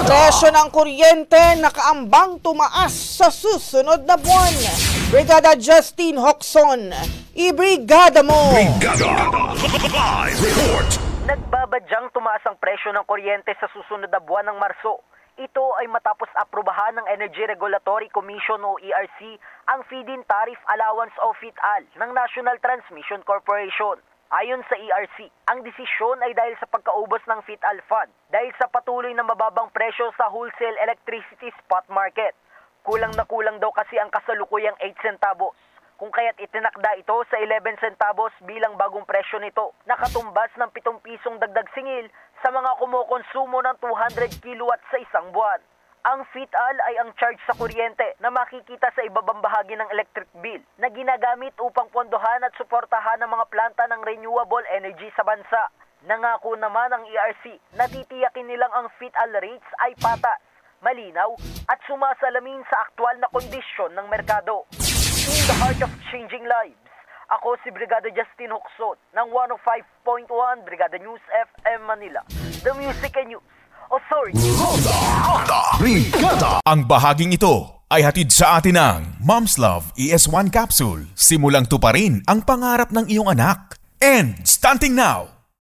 Presyo ng kuryente nakaambang tumaas sa susunod na buwan. Brigada Justin Hoxon, ibrigada mo! Brigada Live Report! Nagbabadyang tumaas ang presyo ng kuryente sa susunod na buwan ng Marso. Ito ay matapos aprubahan ng Energy Regulatory Commission o ERC ang Feed-in Tariff Allowance o FITAL ng National Transmission Corporation. Ayon sa ERC, ang desisyon ay dahil sa pagkaubos ng FITAL Fund dahil sa patuloy na mababang presyo sa wholesale electricity spot market. Kulang na kulang daw kasi ang kasalukuyang 8 centavos. Kung kaya't itinakda ito sa 11 centavos bilang bagong presyo nito, nakatumbas ng 7 pisong dagdag singil sa mga kumukonsumo ng 200 kilowatt sa isang buwan. Ang FITAL ay ang charge sa kuryente na makikita sa ibabang bahagi ng electric bill na ginagamit upang pondohan at suportahan ang mga planta ng renewable energy sa bansa. Nangako naman ang ERC na titiyakin nilang ang FITAL rates ay patas, malinaw at sumasalamin sa aktwal na kondisyon ng merkado. In the heart of changing lives, ako si Brigada Justin Hoxon ng 105.1 Brigada News FM Manila, The Music and News Authority. Ronda Brigada! Ang bahaging ito ay hatid sa atin ng Mom's Love ES1 Capsule. Simulang tuparin ang pangarap ng iyong anak. And stunting now!